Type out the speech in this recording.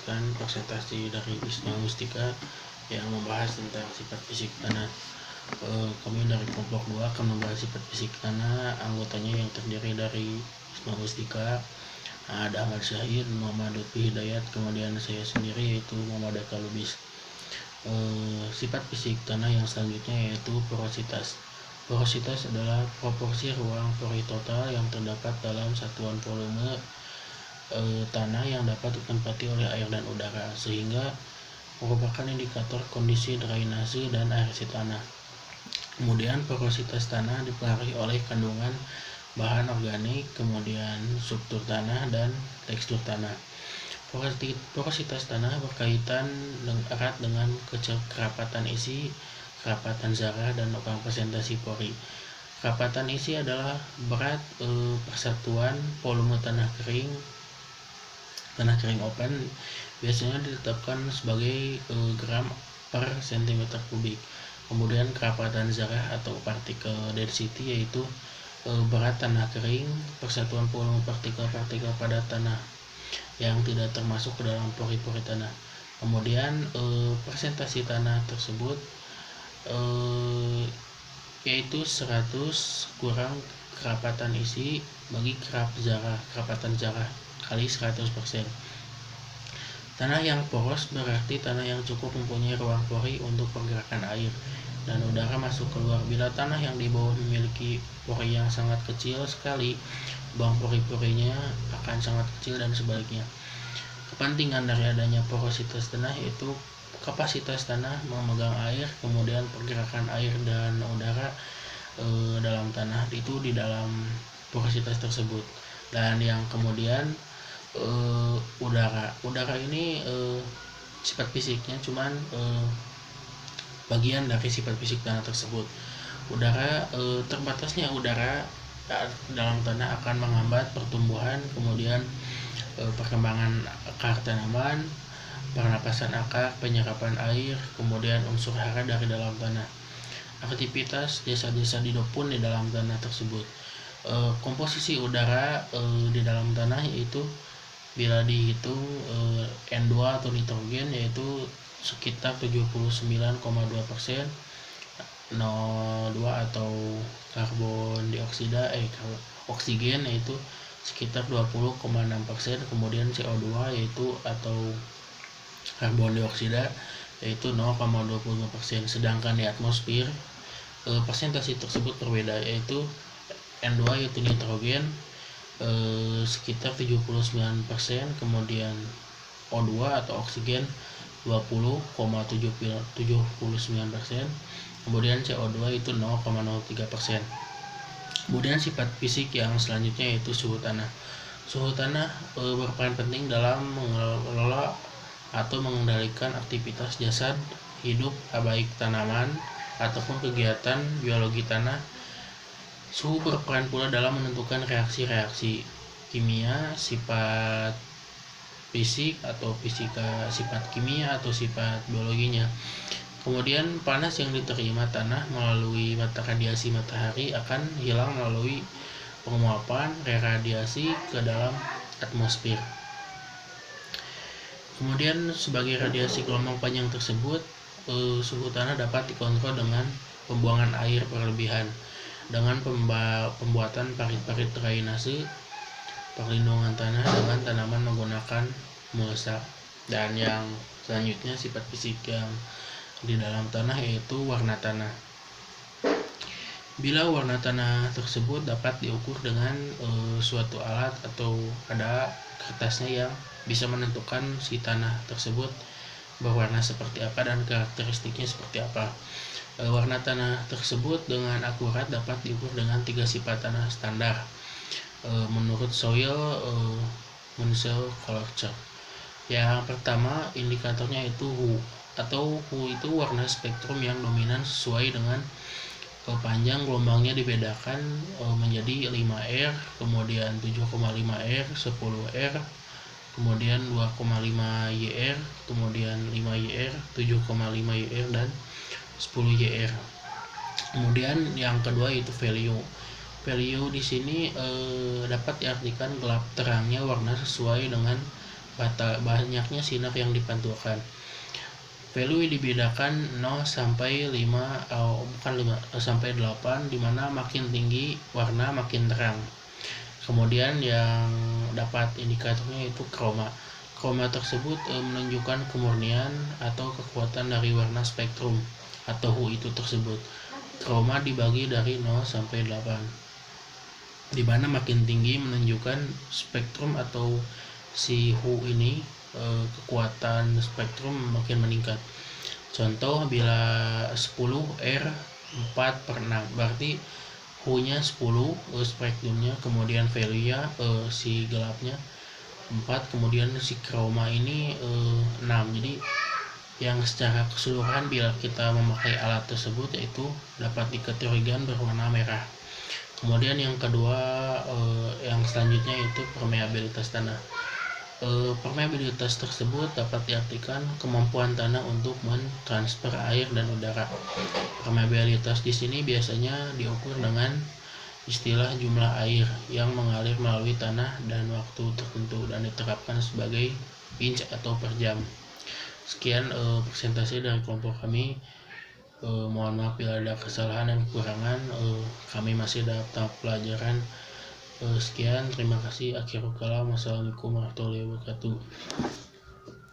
melanjutkan presentasi dari Wisma Mustika yang membahas tentang sifat fisik tanah. Kami dari kelompok 2 akan membahas sifat fisik tanah. Anggotanya yang terdiri dari Wisma Mustika ada Ahmad Syahid, Muhammad Lutfi Hidayat, kemudian saya sendiri yaitu Muhammad Eka Lubis. Sifat fisik tanah yang selanjutnya yaitu porositas. Porositas adalah proporsi ruang pori total yang terdapat dalam satuan volume tanah yang dapat ditempati oleh air dan udara, sehingga merupakan indikator kondisi drainase dan aerasi tanah. Kemudian porositas tanah dipengaruhi oleh kandungan bahan organik, kemudian struktur tanah dan tekstur tanah. Porositas tanah berkaitan erat dengan kerapatan isi, kerapatan zarah, dan presentasi pori. Kerapatan isi adalah berat persatuan volume tanah kering open, biasanya ditetapkan sebagai gram per cm kubik. Kemudian kerapatan zarah atau partikel density yaitu berat tanah kering, persatuan volume partikel-partikel pada tanah yang tidak termasuk ke dalam pori-pori tanah. Kemudian presentasi tanah tersebut yaitu 100 kurang kerapatan isi bagi kerapatan zarah kali 100%. Tanah yang poros berarti tanah yang cukup mempunyai ruang pori untuk pergerakan air dan udara masuk keluar. Bila tanah yang di bawah memiliki pori yang sangat kecil sekali, ruang pori-porinya akan sangat kecil dan sebaliknya. Kepentingan dari adanya porositas tanah yaitu kapasitas tanah memegang air, kemudian pergerakan air dan udara dalam tanah itu di dalam porositas tersebut. Dan yang kemudian udara ini sifat fisiknya cuman bagian dari sifat fisik tanah tersebut. Terbatasnya udara dalam tanah akan menghambat pertumbuhan, kemudian perkembangan akar tanaman, pernapasan akar, penyerapan air, kemudian unsur hara dari dalam tanah. Aktivitas desa-desa pun di dalam tanah tersebut. Komposisi udara di dalam tanah yaitu bila dihitung N2 atau nitrogen yaitu sekitar 79,2%, NO2 atau karbon dioksida oksigen yaitu sekitar 20,6%, kemudian CO2 yaitu atau karbon dioksida yaitu 0,25%. Sedangkan di atmosfer persentase tersebut berbeda, yaitu N2 yaitu nitrogen sekitar 79%, kemudian O2 atau oksigen 20,79%, kemudian CO2 itu 0,03%. Kemudian sifat fisik yang selanjutnya yaitu suhu tanah. Suhu tanah berperan penting dalam mengelola atau mengendalikan aktivitas jasad hidup baik tanaman ataupun kegiatan biologi tanah. Suhu berperan pula dalam menentukan reaksi-reaksi kimia, sifat fisik atau sifat kimia atau sifat biologinya. Kemudian panas yang diterima tanah melalui radiasi matahari akan hilang melalui penguapan radiasi ke dalam atmosfer. Kemudian sebagai radiasi gelombang panjang tersebut, suhu tanah dapat dikontrol dengan pembuangan air berlebihan, dengan pembuatan parit-parit drainase, perlindungan tanah dengan tanaman menggunakan mulsa. Dan yang selanjutnya sifat fisik yang di dalam tanah yaitu warna tanah. Bila warna tanah tersebut dapat diukur dengan suatu alat atau ada kertasnya yang bisa menentukan si tanah tersebut berwarna seperti apa dan karakteristiknya seperti apa. Warna tanah tersebut dengan akurat dapat diukur dengan 3 sifat tanah standar menurut Soil Municipal Culture. Yang pertama indikatornya itu HU atau HU itu warna spektrum yang dominan sesuai dengan panjang gelombangnya dibedakan menjadi 5R, kemudian 7,5R, 10R, kemudian 2,5YR, kemudian 5YR, 7,5YR, dan 10YR. Kemudian yang kedua itu value. Value di sini dapat diartikan gelap terangnya warna sesuai dengan banyaknya sinar yang dipantulkan. Value dibedakan 0 sampai 5 bukan 5 sampai 8, dimana makin tinggi warna makin terang. Kemudian yang dapat indikatornya itu chroma. Chroma tersebut menunjukkan kemurnian atau kekuatan dari warna spektrum atau hue itu tersebut. Chroma dibagi dari 0 sampai 8, di mana makin tinggi menunjukkan spektrum atau si hue ini, kekuatan spektrum makin meningkat. Contoh, bila 10 R 4/6 berarti hue-nya 10, spektrumnya, kemudian value-nya si gelapnya 4, kemudian si chroma ini 6. Jadi yang secara keseluruhan bila kita memakai alat tersebut yaitu dapat dikategorikan berwarna merah. Kemudian yang kedua, yang selanjutnya itu permeabilitas tanah. Permeabilitas tersebut dapat diartikan kemampuan tanah untuk mentransfer air dan udara. Permeabilitas di sini biasanya diukur dengan istilah jumlah air yang mengalir melalui tanah dan waktu tertentu dan diterapkan sebagai inch atau per jam. Sekian presentasi dari kelompok kami. Mohon maaf bila ada kesalahan dan kekurangan. Kami masih dalam tahap pelajaran. Sekian, terima kasih. Akhirul kalam. Wassalamualaikum warahmatullahi wabarakatuh.